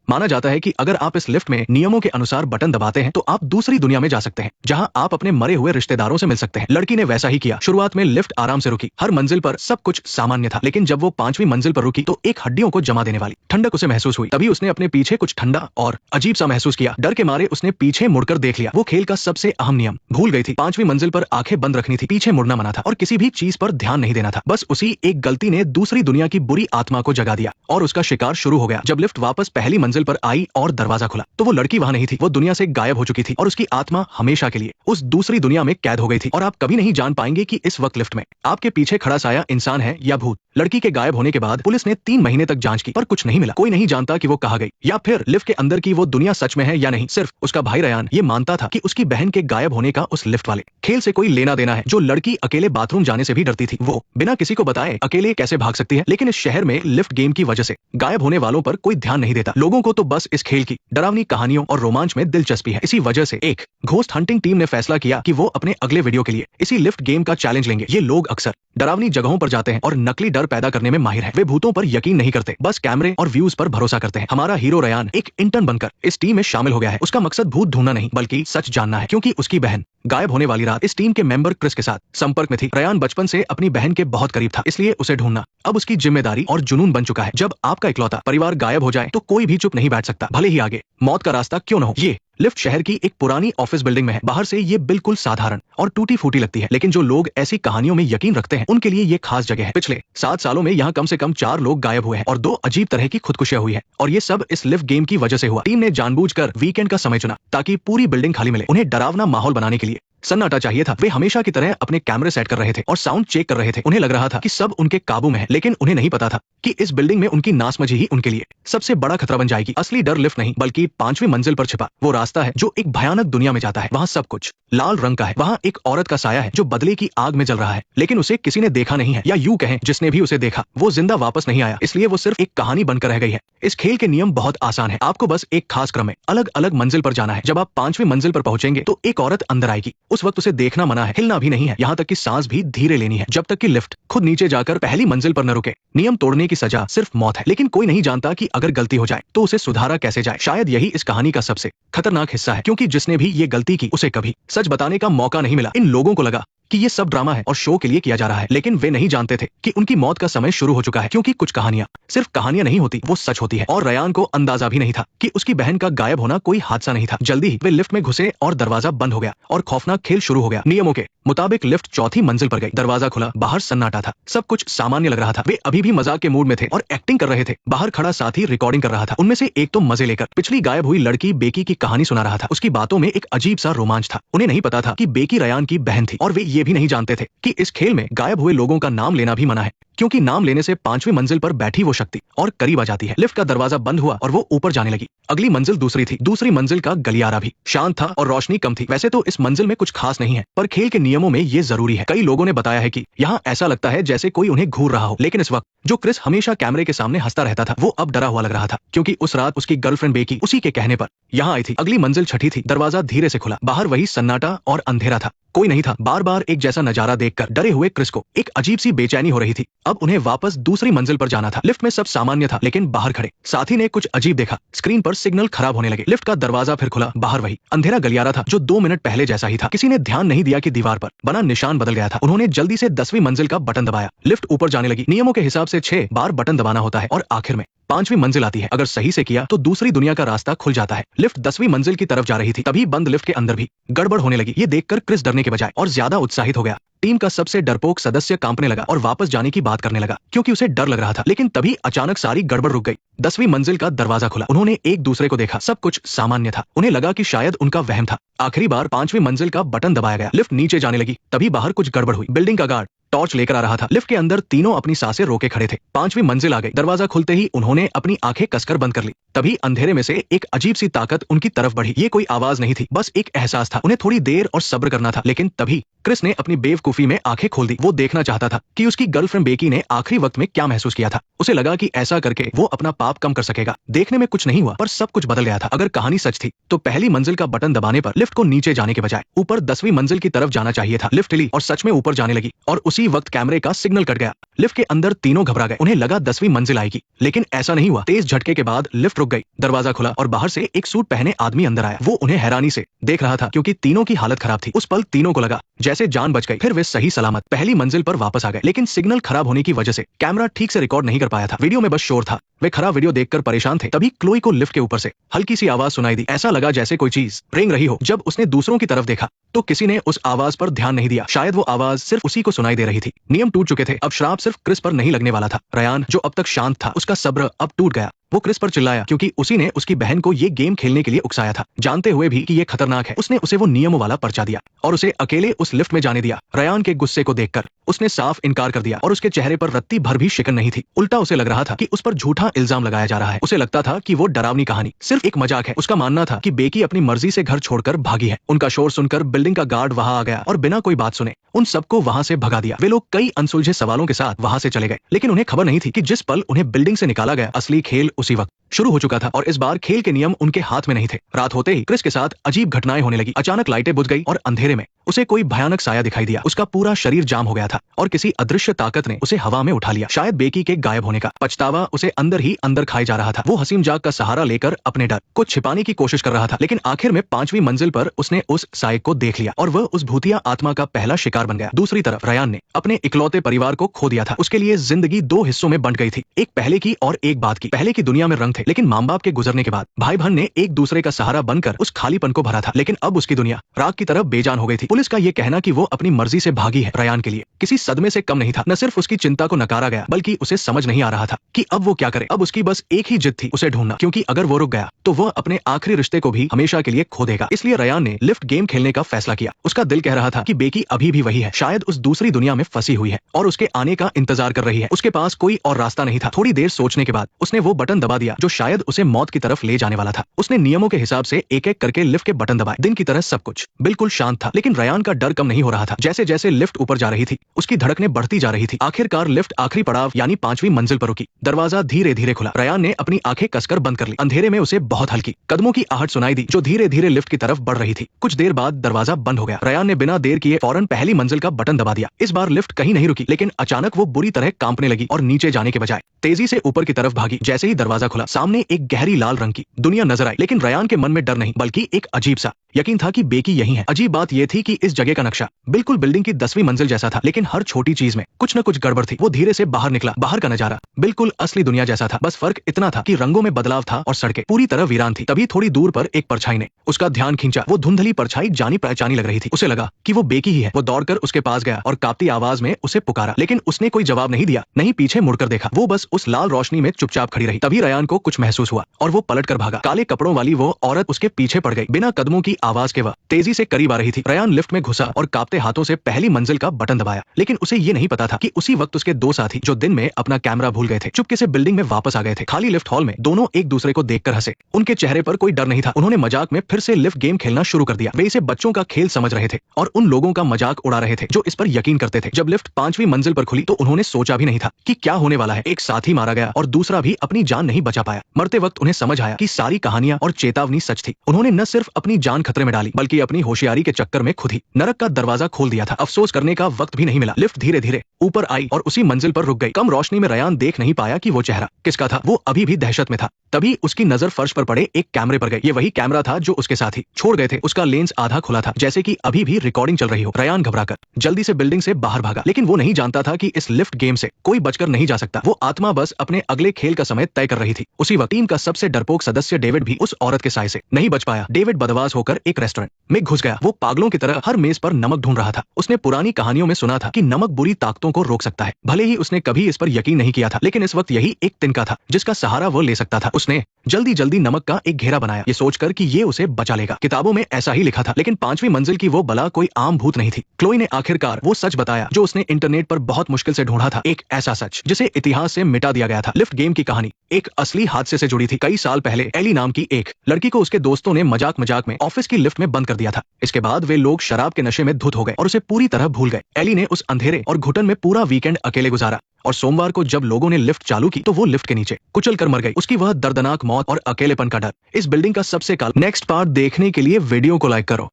माना जाता है कि अगर आप इस लिफ्ट में नियमों के अनुसार बटन दबाते हैं तो आप दूसरी दुनिया में जा सकते हैं, जहां आप अपने मरे हुए रिश्तेदारों से मिल सकते हैं। लड़की ने वैसा ही किया। शुरुआत में लिफ्ट आराम से रुकी, हर मंजिल पर सब कुछ सामान्य था, लेकिन जब वो 5वीं मंजिल पर रुकी तो एक हड्डियों को जमा देने वाली ठंडक उसे महसूस हुई। तभी उसने अपने पीछे कुछ ठंडा और अजीब सा महसूस किया। डर के मारे उसने पीछे मुड़कर देख लिया। वो खेल का सबसे अहम नियम भूल गई थी। 5वीं मंजिल पर आंखें बंद रखनी थी, पीछे मुड़ना मना था और किसी भी चीज पर ध्यान नहीं देना था। बस उसी एक गलती ने दूसरी दुनिया की बुरी आत्मा को जगा दिया और उसका शिकार शुरू हो गया। जब लिफ्ट वापस पहली मंजिल पर आई और दरवाजा खुला तो वो लड़की वहां नहीं थी। वो दुनिया से गायब हो चुकी थी और उसकी आत्मा हमेशा के लिए उस दूसरी दुनिया में कैद हो गई थी। और आप कभी नहीं जान पाएंगे कि इस वक्त लिफ्ट में आपके पीछे खड़ा साया इंसान है या भूत। लड़की के गायब होने के बाद पुलिस ने 3 महीने तक जांच की पर कुछ नहीं मिला। कोई नहीं जानता कि वो कहाँ गई या फिर लिफ्ट के अंदर की वो दुनिया सच में है या नहीं। सिर्फ उसका भाई रयान ये मानता था कि उसकी बहन के गायब होने का उस लिफ्ट वाले खेल से कोई लेना देना है। जो लड़की अकेले बाथरूम जाने से भी डरती थी, वो बिना किसी को बताए अकेले कैसे भाग सकती है। लेकिन इस शहर में लिफ्ट गेम की वजह से गायब होने वालों पर कोई ध्यान नहीं देता। लोगों को तो बस इस खेल की डरावनी कहानियों और रोमांच में दिलचस्पी है। इसी वजह से एक घोस्ट हंटिंग टीम ने फैसला किया कि वो अपने अगले वीडियो के लिए इसी लिफ्ट गेम का चैलेंज लेंगे। ये लोग अक्सर डरावनी जगहों पर जाते हैं और नकली डर पैदा करने में माहिर है। वे भूतों पर यकीन नहीं करते, बस कैमरे और व्यूज पर भरोसा करते हैं। हमारा हीरो रयान एक इंटर्न बनकर इस टीम में शामिल हो गया है। उसका मकसद भूत ढूंढना नहीं बल्कि सच जानना है, क्योंकि उसकी बहन गायब होने वाली रात इस टीम के मेंबर क्रिस के साथ संपर्क में थी। रयान बचपन से अपनी बहन के बहुत करीब था, इसलिए उसे ढूंढना अब उसकी जिम्मेदारी और जुनून बन चुका है। जब आपका इकलौता परिवार गायब हो जाए तो कोई भी चुप नहीं बैठ सकता, भले ही आगे मौत का रास्ता क्यों न हो। ये लिफ्ट शहर की एक पुरानी ऑफिस बिल्डिंग में है। बाहर से ये बिल्कुल साधारण और टूटी फूटी लगती है, लेकिन जो लोग ऐसी कहानियों में यकीन रखते हैं उनके लिए ये खास जगह है। पिछले 7 सालों में यहाँ कम से कम 4 लोग गायब हुए हैं और 2 अजीब तरह की खुदकुशियां हुई है, और ये सब इस लिफ्ट गेम की वजह से हुआ। टीम ने जानबूझकर वीकेंड का समय चुना ताकि पूरी बिल्डिंग खाली मिले। उन्हें डरावना माहौल बनाने के लिए सन्नाटा चाहिए था। वे हमेशा की तरह अपने कैमरे सेट कर रहे थे और साउंड चेक कर रहे थे। उन्हें लग रहा था कि सब उनके काबू में है, लेकिन उन्हें नहीं पता था कि इस बिल्डिंग में उनकी नासमझी ही उनके लिए सबसे बड़ा खतरा बन जाएगी। असली डर लिफ्ट नहीं बल्कि 5वीं मंजिल पर छिपा वो रास्ता है जो एक भयानक दुनिया में जाता है। वहाँ सब कुछ लाल रंग का है। वहाँ एक औरत का साया है जो बदले की आग में जल रहा है, लेकिन उसे किसी ने देखा नहीं है, या यूं कहें जिसने भी उसे देखा वो जिंदा वापस नहीं आया, इसलिए वो सिर्फ एक कहानी बनकर रह गई है। इस खेल के नियम बहुत आसान है। आपको बस एक खास क्रम में अलग अलग मंजिल पर जाना है। जब आप 5वीं मंजिल पर पहुंचेंगे तो एक औरत अंदर आएगी। उस वक्त उसे देखना मना है, हिलना भी नहीं है, यहाँ तक कि सांस भी धीरे लेनी है, जब तक कि लिफ्ट खुद नीचे जाकर पहली मंजिल पर न रुके। नियम तोड़ने की सजा सिर्फ मौत है, लेकिन कोई नहीं जानता कि अगर गलती हो जाए तो उसे सुधारा कैसे जाए। शायद यही इस कहानी का सबसे खतरनाक हिस्सा है, क्योंकि जिसने भी ये गलती की उसे कभी सच बताने का मौका नहीं मिला। इन लोगों को लगा कि ये सब ड्रामा है और शो के लिए किया जा रहा है, लेकिन वे नहीं जानते थे कि उनकी मौत का समय शुरू हो चुका है। क्योंकि कुछ कहानियां सिर्फ कहानियां नहीं होती, वो सच होती है। और रयान को अंदाजा भी नहीं था कि उसकी बहन का गायब होना कोई हादसा नहीं था। जल्दी ही वे लिफ्ट में घुसे और दरवाजा बंद हो गया और खौफनाक खेल शुरू हो गया। नियमों के मुताबिक लिफ्ट 4थी मंजिल पर गई। दरवाजा खुला, बाहर सन्नाटा था, सब कुछ सामान्य लग रहा था। वे अभी भी मजाक के मूड में थे और एक्टिंग कर रहे थे। बाहर खड़ा साथी रिकॉर्डिंग कर रहा था। उनमें से एक तो मजे लेकर पिछली गायब हुई लड़की बेकी की कहानी सुना रहा था। उसकी बातों में एक अजीब सा रोमांच था। उन्हें नहीं पता था कि बेकी रयान की बहन थी, और वे ये भी नहीं जानते थे कि इस खेल में गायब हुए लोगों का नाम लेना भी मना है, क्योंकि नाम लेने से 5वीं मंजिल पर बैठी वो शक्ति और करीब आ जाती है। लिफ्ट का दरवाजा बंद हुआ और वो ऊपर जाने लगी। अगली मंजिल दूसरी थी। दूसरी मंजिल का गलियारा भी शांत था और रोशनी कम थी। वैसे तो इस मंजिल में कुछ खास नहीं है, पर खेल के नियमों में ये जरूरी है। कई लोगों ने बताया है कि यहाँ ऐसा लगता है जैसे कोई उन्हें घूर रहा हो, लेकिन इस वक्त जो क्रिस हमेशा कैमरे के सामने हंसता रहता था वो अब डरा हुआ लग रहा था, क्योंकि उस रात उसकी गर्लफ्रेंड बेकी उसी के कहने पर यहाँ आई थी। अगली मंजिल 6ठी थी। दरवाजा धीरे से खुला। बाहर वही सन्नाटा और अंधेरा था, कोई नहीं था। बार बार एक जैसा नजारा देखकर डरे हुए क्रिस को एक अजीब सी बेचैनी हो रही थी। अब उन्हें वापस दूसरी मंजिल पर जाना था। लिफ्ट में सब सामान्य था, लेकिन बाहर खड़े साथी ने कुछ अजीब देखा। स्क्रीन पर सिग्नल खराब होने लगे। लिफ्ट का दरवाजा फिर खुला। बाहर वही अंधेरा गलियारा था जो 2 मिनट पहले जैसा ही था। किसी ने ध्यान नहीं दिया कि दीवार पर बना निशान बदल गया था। उन्होंने जल्दी से 10वीं मंजिल का बटन दबाया। लिफ्ट ऊपर जाने लगी। नियमों के हिसाब से 6 बार बटन दबाना होता है और आखिर में 5वीं मंजिल आती है। अगर सही से किया तो दूसरी दुनिया का रास्ता खुल जाता है। लिफ्ट 10वीं मंजिल की तरफ जा रही थी, तभी बंद लिफ्ट के अंदर भी गड़बड़ होने लगी। ये देखकर क्रिस डरने के बजाय और ज्यादा उत्साहित हो गया। टीम का सबसे डरपोक सदस्य कांपने लगा और वापस जाने की बात करने लगा, क्योंकि उसे डर लग रहा था। लेकिन तभी अचानक सारी गड़बड़ रुक गई। 10वीं मंजिल का दरवाजा खुला। उन्होंने एक दूसरे को देखा। सब कुछ सामान्य था। उन्हें लगा कि शायद उनका वहम था। आखिरी बार 5वीं मंजिल का बटन दबाया गया। लिफ्ट नीचे जाने लगी। तभी बाहर कुछ गड़बड़ हुई। बिल्डिंग का गार्ड टॉर्च लेकर आ रहा था। लिफ्ट के अंदर तीनों अपनी सांसें रोके खड़े थे। 5वीं मंजिल आ गई। दरवाजा खुलते ही उन्होंने अपनी आंखें कसकर बंद कर ली। तभी अंधेरे में से एक अजीब सी ताकत उनकी तरफ बढ़ी। ये कोई आवाज नहीं थी, बस एक एहसास था। उन्हें थोड़ी देर और सब्र करना था, लेकिन तभी क्रिस ने अपनी बेवकूफी में आंखें खोल दी। वो देखना चाहता था कि उसकी गर्लफ्रेंड बेकी ने आखिरी वक्त में क्या महसूस किया था। उसे लगा कि ऐसा करके वो अपना पाप कम कर सकेगा। देखने में कुछ नहीं हुआ, पर सब कुछ बदल गया था। अगर कहानी सच थी तो पहली मंजिल का बटन दबाने पर लिफ्ट को नीचे जाने के बजाय ऊपर 10वीं मंजिल की तरफ जाना चाहिए था। लिफ्ट हिली और सच में ऊपर जाने लगी और उसी वक्त कैमरे का सिग्नल कट गया। लिफ्ट के अंदर तीनों घबरा गए। उन्हें लगा 10वीं मंजिल आएगी, लेकिन ऐसा नहीं हुआ। तेज झटके के बाद लिफ्ट रुक गई। दरवाजा खुला और बाहर से एक सूट पहने आदमी अंदर आया। वो उन्हें हैरानी से देख रहा था क्योंकि तीनों की हालत खराब थी। उस पल तीनों को लगा जैसे जान बच गई। फिर वे सही सलामत पहली मंजिल पर वापस आ गए, लेकिन सिग्नल खराब होने की वजह से कैमरा ठीक से रिकॉर्ड नहीं कर पाया था। वीडियो में बस शोर था। वे खराब वीडियो देखकर परेशान थे। तभी क्लोई को लिफ्ट के ऊपर से हल्की सी आवाज सुनाई दी। ऐसा लगा जैसे कोई चीज रेंग रही हो। जब उसने दूसरों की तरफ देखा तो किसी ने उस आवाज पर ध्यान नहीं दिया। शायद वो आवाज सिर्फ उसी को सुनाई दे रही थी। नियम टूट चुके थे। अब श्राप सिर्फ क्रिस पर नहीं लगने वाला था। रयान, जो अब तक शांत था, उसका सब्र अब टूट गया। वो क्रिस पर चिल्लाया क्योंकि उसी ने उसकी बहन को ये गेम खेलने के लिए उकसाया था। जानते हुए भी कि ये खतरनाक है, उसने उसे वो नियमों वाला पर्चा दिया और उसे अकेले उस लिफ्ट में जाने दिया। रयान के गुस्से को देखकर उसने साफ इनकार कर दिया और उसके चेहरे पर रत्ती भर भी शिकन नहीं थी। उल्टा उसे लग रहा था कि उस पर झूठा इल्जाम लगाया जा रहा है। उसे लगता था कि वो डरावनी कहानी सिर्फ एक मजाक है। उसका मानना था कि बेकी अपनी मर्जी से घर छोड़कर भागी है। उनका शोर सुनकर बिल्डिंग का गार्ड वहां आ गया और बिना कोई बात सुने उन सबको वहां से भगा दिया। वे लोग कई अनसुलझे सवालों के साथ वहां से चले गए, लेकिन उन्हें खबर नहीं थी कि जिस पल उन्हें बिल्डिंग से निकाला गया, असली खेल उसी वक्त शुरू हो चुका था। और इस बार खेल के नियम उनके हाथ में नहीं थे। रात होते ही क्रिस के साथ अजीब घटनाएं होने लगी। अचानक लाइटें बुझ गई और अंधेरे में उसे कोई भयानक साया दिखाई दिया। उसका पूरा शरीर जाम हो गया था और किसी अदृश्य ताकत ने उसे हवा में उठा लिया। शायद बेकी के गायब होने का पछतावा उसे अंदर ही अंदर खाए जा रहा था। वो हसीम जाग का सहारा लेकर अपने डर को छिपाने की कोशिश कर रहा था, लेकिन आखिर में 5वीं मंजिल पर उसने उस साये को देख लिया और वह उस भूतिया आत्मा का पहला शिकार बन गया। दूसरी तरफ रयान ने अपने इकलौते परिवार को खो दिया था। उसके लिए जिंदगी 2 हिस्सों में बंट गई थी, एक पहले की और एक बाद की। पहले की दुनिया में रंग थे, लेकिन माँ बाप के गुजरने के बाद भाई बहन ने एक दूसरे का सहारा बनकर उस खालीपन को भरा था। लेकिन अब उसकी दुनिया राख की तरफ बेजान हो गई थी। पुलिस का ये कहना कि वो अपनी मर्जी से भागी है, रयान के लिए किसी सदमे से कम नहीं था। न सिर्फ उसकी चिंता को नकारा गया, बल्कि उसे समझ नहीं आ रहा था कि अब वो क्या करे। अब उसकी बस एक ही जिद थी, उसे ढूंढना, क्योंकि अगर वो रुक गया तो वह अपने आखिरी रिश्ते को भी हमेशा के लिए खो देगा। इसलिए रयान ने लिफ्ट गेम खेलने का फैसला किया। उसका दिल कह रहा था कि बेकी अभी भी वही है, शायद उस दूसरी दुनिया में फंसी हुई है और उसके आने का इंतजार कर रही है। उसके पास कोई और रास्ता नहीं था। थोड़ी देर सोचने के बाद उसने वो बटन दबा दिया जो शायद उसे मौत की तरफ ले जाने वाला था। उसने नियमों के हिसाब से एक एक करके लिफ्ट के बटन दबाए। दिन की तरह सब कुछ बिल्कुल शांत था, लेकिन रयान का डर कम नहीं हो रहा था। जैसे जैसे लिफ्ट ऊपर जा रही थी, उसकी धड़कनें बढ़ती जा रही थी। आखिरकार लिफ्ट आखिरी पड़ाव यानी 5वीं मंजिल पर रुकी। दरवाजा धीरे धीरे खुला। रयान ने अपनी आंखें कसकर बंद कर ली। अंधेरे में उसे बहुत हल्की कदमों की आहट सुनाई दी जो धीरे धीरे लिफ्ट की तरफ बढ़ रही थी। कुछ देर बाद दरवाजा बंद हो गया। रयान ने बिना देर किए फौरन पहली मंजिल का बटन दबा दिया। इस बार लिफ्ट कहीं नहीं रुकी, लेकिन अचानक वो बुरी तरह कांपने लगी और नीचे जाने के बजाय तेजी से ऊपर की तरफ भागी। जैसे ही दरवाजा खुला, सामने एक गहरी लाल रंग की दुनिया नजर आई। लेकिन रयान के मन में डर नहीं, बल्कि एक अजीब सा यकीन था कि बेकी यही है। अजीब बात यह थी कि इस जगह का नक्शा बिल्कुल बिल्डिंग की 10वीं मंजिल जैसा था, लेकिन हर छोटी चीज में कुछ न कुछ गड़बड़ थी। वो धीरे से बाहर निकला। बाहर का नजारा बिल्कुल असली दुनिया जैसा था, बस फर्क इतना था कि रंगों में बदलाव था और सड़कें पूरी तरह वीरान थी। तभी थोड़ी दूर पर एक परछाई ने उसका ध्यान खींचा। वो धुंधली परछाई जानी पहचानी लग रही थी। उसे लगा कि वो बेकी ही है। वो दौड़कर उसके पास गया और कांपती आवाज में उसे पुकारा, लेकिन उसने कोई जवाब नहीं दिया, नहीं पीछे मुड़कर देखा। वो बस उस लाल रोशनी में चुपचाप खड़ी रही। तभी रयान को कुछ महसूस हुआ और वो पलट कर भागा। काले कपड़ों वाली वो औरत उसके पीछे पड़ गई। बिना कदमों की आवाज के वह तेजी से करीब आ रही थी। रयान लिफ्ट में घुसा और कांपते हाथों से पहली मंजिल का बटन दबाया, लेकिन उसे ये नहीं पता था कि उसी वक्त उसके 2 साथी जो दिन में अपना कैमरा भूल गए थे, चुपके से बिल्डिंग में वापस आ गए थे। खाली लिफ्ट हॉल में दोनों एक दूसरे को देखकर हंसे। उनके चेहरे पर कोई डर नहीं था। उन्होंने मजाक में फिर से लिफ्ट गेम खेलना शुरू कर दिया। वे इसे बच्चों का खेल समझ रहे थे और उन लोगों का मजाक उड़ा रहे थे जो इस पर यकीन करते थे। जब लिफ्ट 5वीं मंजिल पर खुली तो उन्होंने सोचा भी नहीं था कि क्या होने वाला है। एक साथी मारा गया और दूसरा भी अपनी जान नहीं बचा पाया। मरते वक्त उन्हें समझ आया कि सारी कहानियां और चेतावनी सच थी। उन्होंने न सिर्फ अपनी जान खतरे में डाली, बल्कि अपनी होशियारी के चक्कर में खुद ही नरक का दरवाजा खोल दिया था। अफसोस करने का वक्त भी नहीं मिला। लिफ्ट धीरे धीरे ऊपर आई और उसी मंजिल पर रुक गई। कम रोशनी में रयान देख नहीं पाया कि वो चेहरा किसका था। वो अभी भी दहशत में था। तभी उसकी नजर फर्श पर पड़े एक कैमरे पर गई। ये वही कैमरा था जो उसके साथी छोड़ गए थे। उसका लेंस आधा खुला था, जैसे कि अभी भी रिकॉर्डिंग चल रही हो। रयान घबराकर जल्दी से बिल्डिंग से बाहर भागा, लेकिन वो नहीं जानता था कि इस लिफ्ट गेम से कोई बचकर नहीं जा सकता। वो आत्मा बस अपने अगले खेल का समय तय कर रही थी। उसी वक्त टीम का सबसे डरपोक सदस्य डेविड भी उस औरत के साए से नहीं बच पाया। डेविड बदमाश होकर एक रेस्टोरेंट में घुस गया। वो पागलों की तरह हर मेज पर नमक ढूंढ रहा था। उसने पुरानी कहानियों में सुना था कि नमक बुरी ताकतों रास्तों को रोक सकता है। भले ही उसने कभी इस पर यकीन नहीं किया था, लेकिन इस वक्त यही एक तिनका था जिसका सहारा वो ले सकता था। उसने जल्दी जल्दी नमक का एक घेरा बनाया, ये सोचकर कि ये उसे बचा लेगा। किताबों में ऐसा ही लिखा था, लेकिन 5वीं मंजिल की वो बला कोई आम भूत नहीं थी। क्लोई ने आखिरकार वो सच बताया जो उसने इंटरनेट पर बहुत मुश्किल से ढूंढा था, एक ऐसा सच जिसे इतिहास से मिटा दिया गया था। लिफ्ट गेम की कहानी एक असली हादसे से जुड़ी थी। कई साल पहले एली नाम की एक लड़की को उसके दोस्तों ने मजाक मजाक में ऑफिस की लिफ्ट में बंद कर दिया था। इसके बाद वे लोग शराब के नशे में धुत हो गए और उसे पूरी तरह भूल गए। एली ने उस अंधेरे और घुटन में पूरा वीकेंड अकेले गुजारा और सोमवार को जब लोगों ने लिफ्ट चालू की तो वो लिफ्ट के नीचे कुचल कर मर गई। उसकी वह दर्दनाक मौत और अकेलेपन का डर इस बिल्डिंग का सबसे काल। नेक्स्ट पार्ट देखने के लिए वीडियो को लाइक करो।